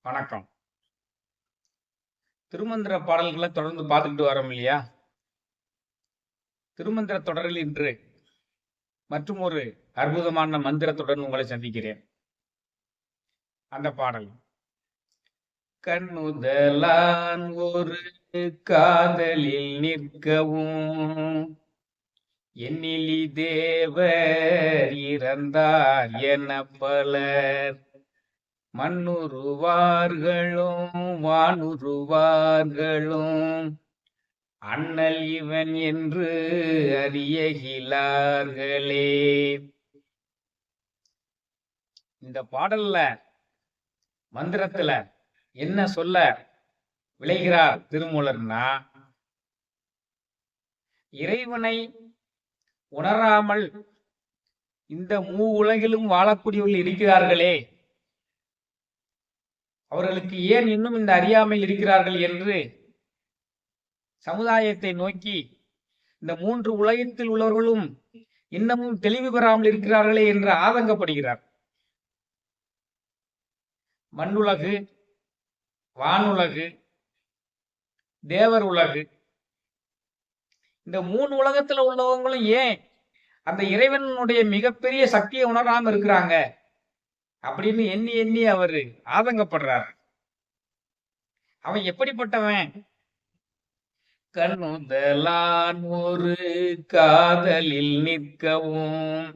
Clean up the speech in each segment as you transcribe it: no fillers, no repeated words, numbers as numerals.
வணக்கம். திருமந்திர பாடல்களை தொடர்ந்து பார்த்துக்கிட்டு வரோம் இல்லையா? திருமந்திர தொடரில் இன்று மற்றும் ஒரு அற்புதமான மந்திரத்துடன் உங்களை சந்திக்கிறேன். அந்த பாடல் கண்ணுதலான் ஒரு காதலில் நிற்கவும் எண்ணிலி தேவர் இறந்தார் என பலர் மண்ணுருவார்களும் வானுருவார்களும் அண்ணல் இவன் என்று அறியகிலார்களே. இந்த பாடல்ல மந்திரத்துல என்ன சொல்ல விளைகிறார் திருமூலர்னா, இறைவனை உணராமல் இந்த உலகிலும் வாழக்கூடியவர்கள் இருக்கிறார்களே, அவர்களுக்கு ஏன் இன்னும் இந்த அறியாமையில் இருக்கிறார்கள் என்று சமுதாயத்தை நோக்கி, இந்த மூன்று உலகத்தில் உள்ளவர்களும் இன்னமும் தெளிவு பெறாமல் இருக்கிறார்களே என்று ஆதங்கப்படுகிறார். மண்ணுலகு, வானுலகு, தேவர் உலகு, இந்த மூணு உலகத்துல உள்ளவங்களும் ஏன் அந்த இறைவனுடைய மிகப்பெரிய சக்தியை உணராம இருக்கிறாங்க அப்படின்னு எண்ணி எண்ணி அவரு ஆதங்கப்படுறார். அவன் எப்படிப்பட்டவன்? கண்ணுதலான் ஒரு காதலில் நிற்கவும்.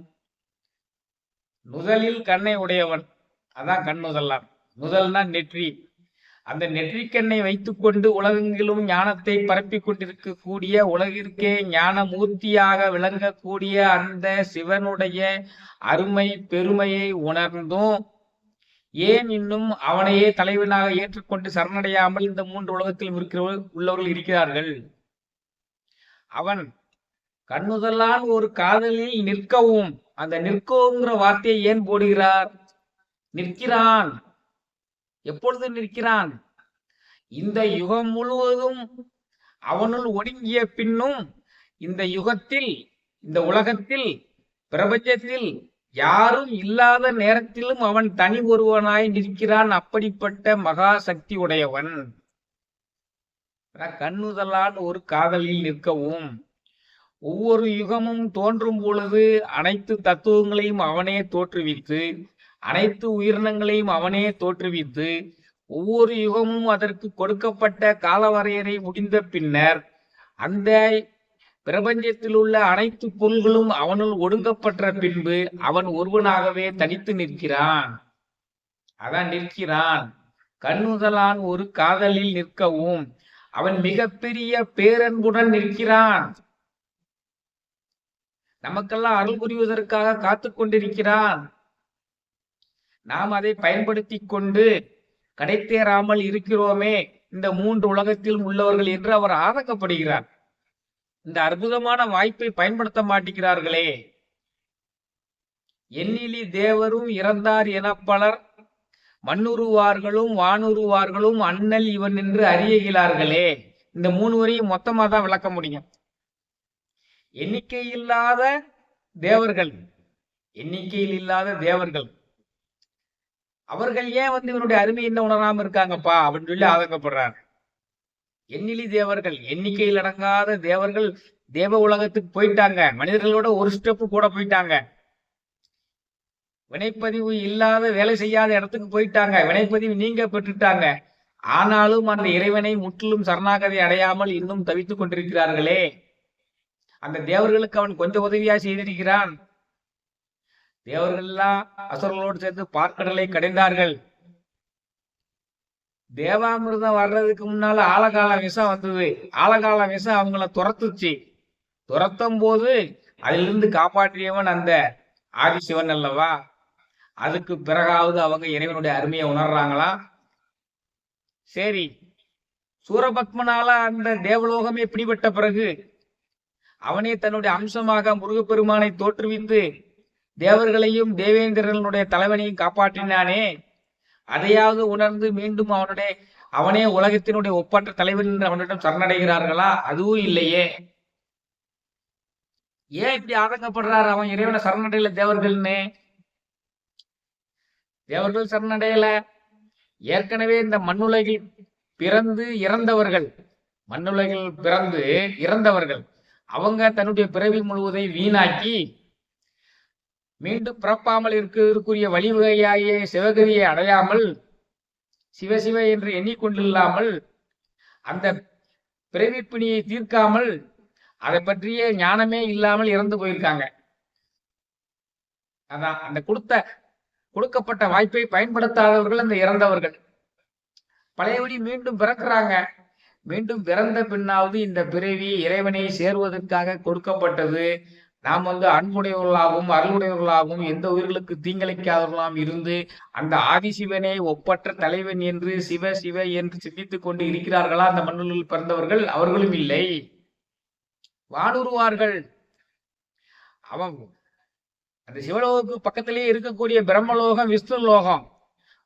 நுதலில் கண்ணை உடையவன், அதான் கண்ணுதலான். நுதல்னா நெற்றி. அந்த நெற்றிக்கண்ணை வைத்துக்கொண்டு உலகெங்கிலும் ஞானத்தை பரப்பிக் கொண்டிருக்கக்கூடிய, உலகிற்கே ஞான மூர்த்தியாக விளங்கக்கூடிய அந்த சிவனுடைய அருமை பெருமையை உணர்ந்தும் ஏன் இன்னும் அவனையே தலைவனாக ஏற்றுக்கொண்டு சரணடையாமல் இந்த மூன்று உலகத்திலும் உள்ளவர்கள் இருக்கிறார்கள்? அவன் கண்ணுதலான் ஒரு காதலில் நிற்கவும், அந்த நிற்கவுங்கிற வார்த்தையை ஏன் போடுகிறார்? நிற்கிறான். எப்பொழுது நிற்கிறான்? இந்த யுகம் முழுவதும் அவனுள் ஒடுங்கிய பின்னும் இந்த யுகத்தில், இந்த உலகத்தில், பிரபஞ்சத்தில் யாரும் இல்லாத நேரத்திலும் அவன் தனி ஒருவனாய் நிற்கிறான். அப்படிப்பட்ட மகா சக்தி உடையவன். கண்ணுதலான் ஒரு காதலில் நிற்கவும். ஒவ்வொரு யுகமும் தோன்றும் பொழுது அனைத்து தத்துவங்களையும் அவனே தோற்றுவித்து, அனைத்து உயிரினங்களையும் அவனே தோற்றுவித்து, ஒவ்வொரு யுகமும் அதற்கு கொடுக்கப்பட்ட காலவரையறை முடிந்த பின்னர் அந்த பிரபஞ்சத்தில் உள்ள அனைத்து பொருள்களும் அவனுள் ஒடுங்கப்பட்ட பின்பு அவன் ஒருவனாகவே தனித்து நிற்கிறான். அதான் நிற்கிறான். கண்ணுதலான் ஒரு காதலில் நிற்கவும் அவன் மிகப்பெரிய பேரன்புடன் நிற்கிறான். நமக்கெல்லாம் அருள் புரிவதற்காக காத்து கொண்டிருக்கிறான். நாம் அதை பயன்படுத்தி கொண்டு கடைத்தேறாமல் இருக்கிறோமே இந்த மூன்று உலகத்தில் உள்ளவர்கள் என்று அவர் ஆதங்கப்படுகிறார். இந்த அற்புதமான வாய்ப்பை பயன்படுத்த மாட்டேங்கிறார்களே. எண்ணிலி தேவரும் இறந்தார் என பலர் மண்ணுருவார்களும் வானுருவார்களும் அண்ணல் இவன் என்று அறியகிறார்களே. இந்த மூணு வரையும் மொத்தமா தான் விளக்க முடியும். எண்ணிக்கையில்லாத தேவர்கள், எண்ணிக்கையில் இல்லாத தேவர்கள், அவர்கள் ஏன் இவனுடைய அருமை என்ன உணராம இருக்காங்கப்பா அப்படின்னு சொல்லி ஆதங்கப்படுறார். எண்ணிலி தேவர்கள், எண்ணிக்கையில் அடங்காத தேவர்கள் தேவ உலகத்துக்கு போயிட்டாங்க. மனிதர்களோட ஒரு ஸ்டெப்பு கூட போயிட்டாங்க. வினைப்பதிவு இல்லாத வேலை செய்யாத இடத்துக்கு போயிட்டாங்க. வினைப்பதிவு நீங்க பெற்றுட்டாங்க. ஆனாலும் அந்த இறைவனை முற்றிலும் சரணாகதி அடையாமல் இன்னும் தவித்துக் கொண்டிருக்கிறார்களே. அந்த தேவர்களுக்கு அவன் கொஞ்சம் உதவியா செய்திருக்கிறான். தேவர்கள் எல்லாம் அசுரர்களோடு சேர்ந்து பார்க்கடலை கடைந்தார்கள். தேவாமிர்தம் வர்றதுக்கு முன்னால ஆழகால விஷம் வந்தது. ஆழகால விஷம் அவங்கள துரத்துச்சு. துரத்தும் போது அதிலிருந்து காப்பாற்றியவன் அந்த ஆதிசிவன் அல்லவா? அதுக்கு பிறகாவது அவங்க இறைவனுடைய அருமையை உணர்றாங்களா? சரி, சூரபத்மனால அந்த தேவலோகமே பிடிபட்ட பிறகு அவனே தன்னுடைய அம்சமாக முருகப்பெருமானை தோற்றுவித்து தேவர்களையும் தேவேந்திரனுடைய தலைவனையும் காப்பாற்றினானே. அதையாவது உணர்ந்து மீண்டும் அவனே உலகத்தினுடைய ஒப்பற்ற தலைவன் என்று அவனிடம் சரணடைகிறார்களா? அதுவும் இல்லையே. ஏன் இப்படி ஆதங்கப்படுறார்? அவன் இறைவனை சரணடையில தேவர்கள்னு. தேவர்கள் சரணடையல, ஏற்கனவே இந்த மண்ணுலகில் பிறந்து இறந்தவர்கள், மண்ணுலகில் பிறந்து இறந்தவர்கள் அவங்க தன்னுடைய பிறவி முழுவதை வீணாக்கி மீண்டும் பிறப்பாமல் இருக்கக்கூடிய வழிவகையாகிய சிவகதியை அடையாமல் சிவசிவ என்று எண்ணிக்கொண்டில்லாமல் அந்த பிறவிப்பிணியை தீர்க்காமல் அதை பற்றிய ஞானமே இல்லாமல் இறந்து போயிருக்காங்க. அதான் அந்த கொடுக்கப்பட்ட வாய்ப்பை பயன்படுத்தாதவர்கள் அந்த இறந்தவர்கள். பழையபடி மீண்டும் பிறக்கிறாங்க. மீண்டும் பிறந்த பின்னாவது இந்த பிறவி இறைவனை சேர்வதற்காக கொடுக்கப்பட்டது. நாம் அன்புடையவர்களாகவும் அருளுடையவர்களாகவும் எந்த உயிர்களுக்கு தீங்கிழைக்காதவர்களாகவும் இருந்து அந்த ஆதிசிவனை ஒப்பற்ற தலைவன் என்று சிவ சிவ என்று சிந்தித்துக் கொண்டு இருக்கிறார்களா அந்த மண்ணில் பிறந்தவர்கள்? அவர்களும் இல்லை, வானுருவார்கள். அவன் அந்த சிவலோகத்துக்கு பக்கத்திலேயே இருக்கக்கூடிய பிரம்மலோகம், விஷ்ணு லோகம்,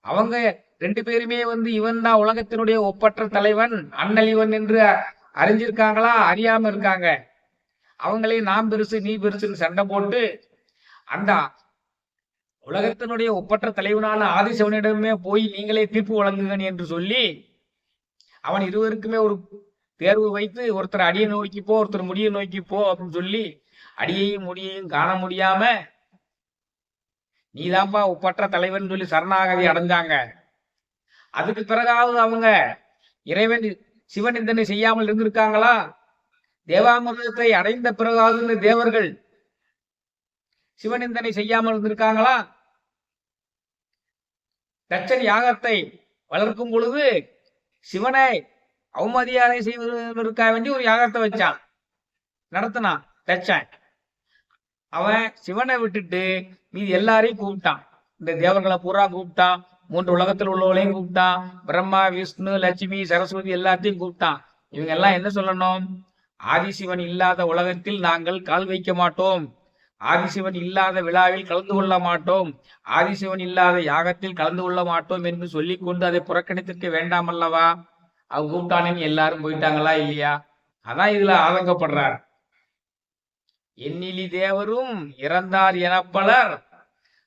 அவங்க ரெண்டு பேருமே இவன் தான் உலகத்தினுடைய ஒப்பற்ற தலைவன், அண்ணலிவன் என்று அறிஞ்சிருக்காங்களா? அறியாம இருக்காங்க. அவங்களே நாம் பெருசு நீ பெருசுன்னு சண்டை போட்டு அந்த உலகத்தினுடைய ஒப்பற்ற தலைவனான ஆதிசிவனிடமே போய் நீங்களே தீர்ப்பு வழங்குங்க என்று சொல்லி அவன் இருவருக்குமே ஒரு தேர்வு வைத்து, ஒருத்தர் அடியை நோக்கி போ, ஒருத்தர் முடியை நோக்கி போ அப்படின்னு சொல்லி அடியையும் முடியையும் காண முடியாம நீதான்ப்பா ஒப்பற்ற தலைவன் சொல்லி சரணாகதி அடைஞ்சாங்க. அதுக்கு பிறகாவது அவங்க இறைவன் சிவநிந்தனை செய்யாமல் இருந்திருக்காங்களா? தேவாமிர்தத்தை அடைந்த பிறகாவது தேவர்கள் சிவநிந்தனை செய்யாமல் இருந்திருக்காங்களா? தட்சன் யாகத்தை வளர்க்கும் பொழுது சிவனை அவமதியாரை செய்வதற்காக வேண்டி ஒரு யாகத்தை வச்சான், நடத்தினான் தட்சன். அவன் சிவனை விட்டுட்டு மீது எல்லாரையும் கூப்பிட்டான். இந்த தேவர்களை பூரா கூப்பிட்டான், மூன்று உலகத்தில் உள்ளவர்களையும் கூப்பிட்டான், பிரம்மா விஷ்ணு லட்சுமி சரஸ்வதி எல்லாத்தையும் கூப்பிட்டான். இவங்க எல்லாம் என்ன சொல்லணும்? ஆதிசிவன் இல்லாத உலகத்தில் நாங்கள் கால் வைக்க மாட்டோம், ஆதிசிவன் இல்லாத விழாவில் கலந்து கொள்ள மாட்டோம், ஆதிசிவன் இல்லாத யாகத்தில் கலந்து கொள்ள மாட்டோம் என்று சொல்லிக் கொண்டு அதை புறக்கணித்திருக்க வேண்டாம் அல்லவா? அவங்க கூப்பிட்டானேன்னு எல்லாரும் போயிட்டாங்களா இல்லையா? அதான் இதுல ஆதங்கப்படுறார். எண்ணிலி தேவரும் இறந்தார் எனப்பலர்,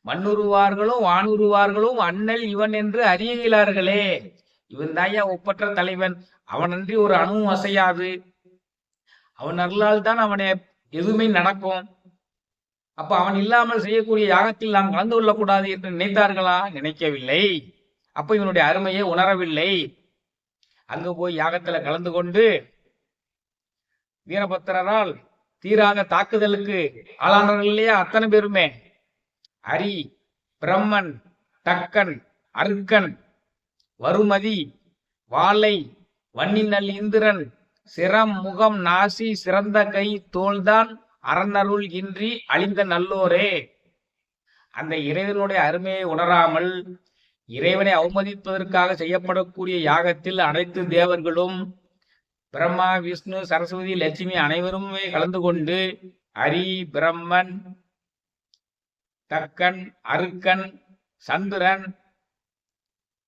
மண்ணுருவார்களும் வானுருவார்களும் அண்ணல் இவன் என்று அறியலார்களே. இவன் தாயா ஒப்பற்ற தலைவன், அவனன்றி ஒரு அணுவும் அசையாது, அவன் அருளால் தான் அவனை எதுவுமே நடக்கும். அப்ப அவன் இல்லாமல் செய்யக்கூடிய யாகத்தில் நாம் கலந்து கொள்ளக்கூடாது என்று நினைத்தார்களா? நினைக்கவில்லை. அப்ப இவனுடைய அருமையை உணரவில்லை. அங்கு போய் யாகத்துல கலந்து கொண்டு வீரபத்திரரால் தீராத தாக்குதலுக்கு ஆளானவர்கள் இல்லையா அத்தனை பேருமே. அரி, பிரம்மன், தக்கன், அருக்கன், வருமதி, வாளை, வன்னிநல் இந்திரன், சிரம் முகம் நாசி சிறந்த கை தோல்தான் அறநருள் இன்றி அழிந்த நல்லோரே. அந்த இறைவனுடைய அருமையை உணராமல் இறைவனை அவமதிப்பதற்காக செய்யப்படக்கூடிய யாகத்தில் அனைத்து தேவர்களும் பிரம்மா விஷ்ணு சரஸ்வதி லட்சுமி அனைவருமே கலந்து கொண்டு அரி, பிரம்மன், தக்கன், அருக்கன், சந்திரன்,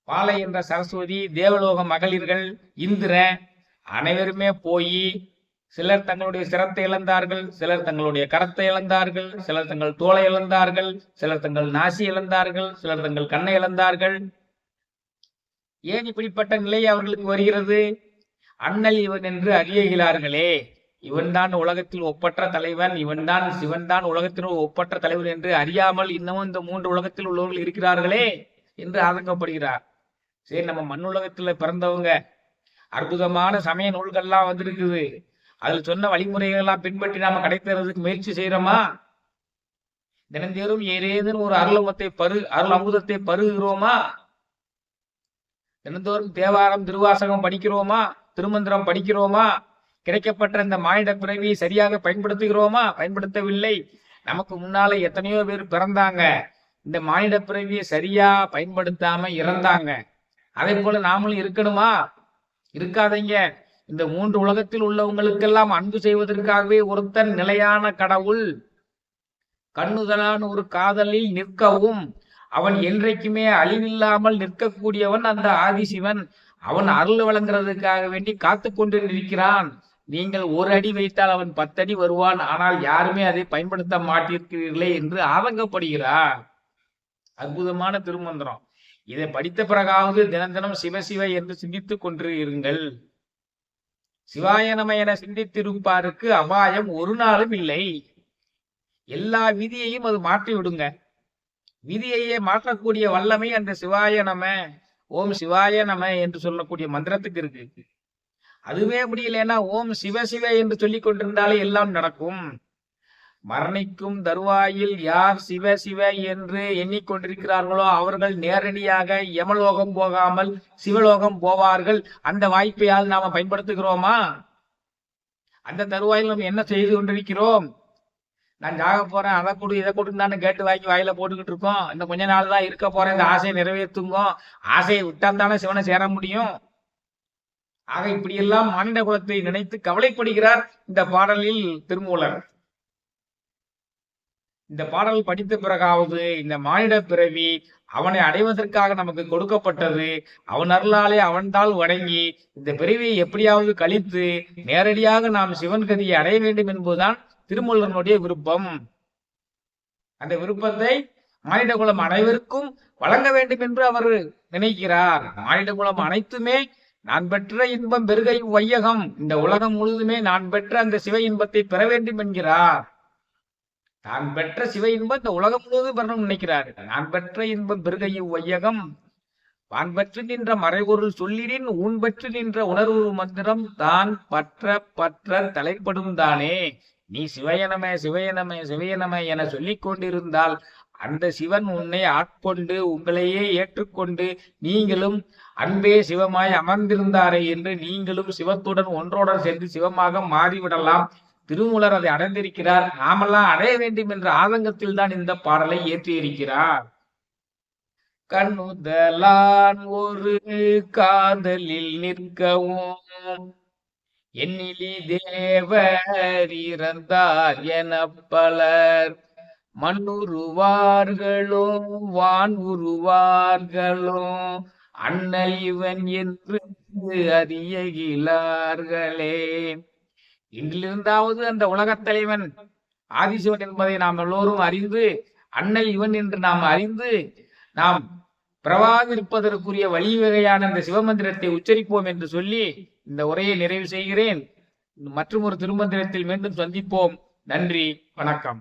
பாலை என்ற சரஸ்வதி, தேவலோக மகளிர்கள், இந்திரன் அனைவருமே போய் சிலர் தங்களுடைய சிரத்தை இழந்தார்கள், சிலர் தங்களுடைய கரத்தை இழந்தார்கள், சிலர் தங்கள் தோலை இழந்தார்கள், சிலர் தங்கள் நாசி இழந்தார்கள், சிலர் தங்கள் கண்ணை இழந்தார்கள். ஏன் இப்படிப்பட்ட நிலை அவர்களுக்கு வருகிறது? அண்ணல் இவன் என்று அறியகிறார்களே. இவன்தான் உலகத்தில் ஒப்பற்ற தலைவன், இவன்தான் சிவன்தான் உலகத்தில் ஒப்பற்ற தலைவன் என்று அறியாமல் இன்னமும் இந்த மூன்று உலகத்தில் உள்ளவர்கள் இருக்கிறார்களே என்று ஆதங்கப்படுகிறார். சரி, நம்ம மண் உலகத்துல பிறந்தவங்க அற்புதமான சமய நூல்கள்லாம் வந்திருக்குது, அதுல சொன்ன வழிமுறைகள் எல்லாம் பின்பற்றி நாம கிடைத்தறதுக்கு முயற்சி செய்யறோமா? தினந்தேறும் ஏதேனும் ஒரு அருள் அமுதத்தை பருகிறோமா? தினந்தோறும் தேவாரம் திருவாசகம் படிக்கிறோமா? திருமந்திரம் படிக்கிறோமா? கிடைக்கப்பட்ட இந்த மானிட பிறவியை சரியாக பயன்படுத்துகிறோமா? பயன்படுத்தவில்லை. நமக்கு முன்னால எத்தனையோ பேர் பிறந்தாங்க, இந்த மானிட பிறவியை சரியா பயன்படுத்தாம இறந்தாங்க. அதே போல நாமளும் இருக்கணுமா? இருக்காதீங்க. இந்த மூன்று உலகத்தில் உள்ளவங்களுக்கெல்லாம் அன்பு செய்வதற்காகவே ஒருத்தன் நிலையான கடவுள் கண்ணுதலான ஒரு காதலில் நிற்கவும், அவன் என்றைக்குமே அழிவில்லாமல் நிற்கக்கூடியவன் அந்த ஆதிசிவன். அவன் அருள் வழங்குறதுக்காக வேண்டி காத்து கொண்டு இருக்கிறான். நீங்கள் ஒரு அடி வைத்தால் அவன் 10 அடி வருவான், ஆனால் யாருமே அதை பயன்படுத்த மாட்டிருக்கிறீர்களே என்று ஆதங்கப்படுகிறார். அற்புதமான திருமந்திரம். இதை படித்த பிறகாவது தினம் தினம் சிவ சிவ என்று சிந்தித்துக் கொண்டு இருங்கள். சிவாய நம என சிந்தித்திருப்பாருக்கு அபாயம் ஒரு நாளும் இல்லை. எல்லா விதியையும் அது மாற்றி விடுங்க. விதியையே மாற்றக்கூடிய வல்லமை அந்த சிவாய நம, ஓம் சிவாய நம என்று சொல்லக்கூடிய மந்திரத்துக்கு இருக்கு. அதுவே முடியலன்னா ஓம் சிவ சிவ என்று சொல்லிக் கொண்டிருந்தாலே எல்லாம் நடக்கும். மரணிக்கும் தருவாயில் யார் சிவ சிவ என்று எண்ணிக்கொண்டிருக்கிறார்களோ அவர்கள் நேரடியாக யமலோகம் போகாமல் சிவலோகம் போவார்கள். அந்த வாய்ப்பையால் நாம பயன்படுத்துகிறோமா? அந்த தருவாயில் நம்ம என்ன செய்து கொண்டிருக்கிறோம்? நான் ஜாக போறேன், அதை கொடு இதை கொடுத்தான்னு கேட்டு வாங்கி வாயில போட்டுக்கிட்டு இருக்கோம். இந்த கொஞ்ச நாள் தான் இருக்க போறேன், இந்த ஆசையை நிறைவேற்றுங்க. ஆசையை விட்டால் தானே சிவனை சேர முடியும். ஆக இப்படியெல்லாம் மானிட குலத்தை நினைத்து கவலைப்படுகிறார் இந்த பாடலில் திருமூலர். இந்த பாடல் படித்த பிறகாவது இந்த மானிட பிறவி அவனை அடைவதற்காக நமக்கு கொடுக்கப்பட்டது. அவன் அருளாலே அவன்தால் வணங்கி இந்த பிறவியை எப்படியாவது கழித்து நேரடியாக நாம் சிவன் கதியை அடைய வேண்டும் என்பதுதான் திருமூலனுடைய விருப்பம். அந்த விருப்பத்தை மானிட குலம் அனைவருக்கும் வழங்க வேண்டும் என்று அவர் நினைக்கிறார். மானிட குலம் அனைத்துமே நான் பெற்ற இன்பம் பெருகை வையகம், இந்த உலகம் முழுதுமே நான் பெற்ற அந்த சிவ இன்பத்தை பெற வேண்டும் என்கிறார். நான் பெற்ற சிவ இன்பம் இந்த உலகம் முழுவதும் பெறணும் நினைக்கிறார். நான் பெற்ற இன்பம் பெருகை வையகம், வான் பெற்று நின்ற மறைபொருள் சொல்லிடின் ஊன் பெற்று நின்ற உணர்வு மந்திரம் தான் பற்ற பற்ற தலைப்படும் தானே. நீ சிவயனமே சிவயனமே சிவயனமே என சொல்லிக் கொண்டிருந்தால் அந்த சிவன் உன்னை ஆட்கொண்டு உங்களையே ஏற்றுக்கொண்டு நீங்களும் அன்பே சிவமாய் அமர்ந்திருந்தாரே என்று நீங்களும் சிவத்துடன் ஒன்றோடன் சேர்ந்து சிவமாக மாறிவிடலாம். திருமூலர் அதை அடைந்திருக்கிறார். நாமெல்லாம் அடைய வேண்டும் என்ற ஆதங்கத்தில் தான் இந்த பாடலை ஏற்றியிருக்கிறார். கண்ணுதலான் ஒரு காதலில் நிற்கவும் எண்ணிலி தேவர் இறந்தார் என பலர் மண்ணுருவார்களோ வான் உருவார்களோ அண்ணல் இவன் என்று அறியகிலார்களே. இன்றிலிருந்தாவது அந்த உலகத் தலைவன் ஆதிசிவன் என்பதை நாம் எல்லோரும் அறிந்து அண்ணல் இவன் என்று நாம் அறிந்து நாம் பிரவாதிருப்பதற்குரிய வழிவகையான அந்த சிவமந்திரத்தை உச்சரிப்போம் என்று சொல்லி இந்த உரையை நிறைவு செய்கிறேன். மற்றும் ஒரு திருமந்திரத்தில் மீண்டும் சந்திப்போம். நன்றி, வணக்கம்.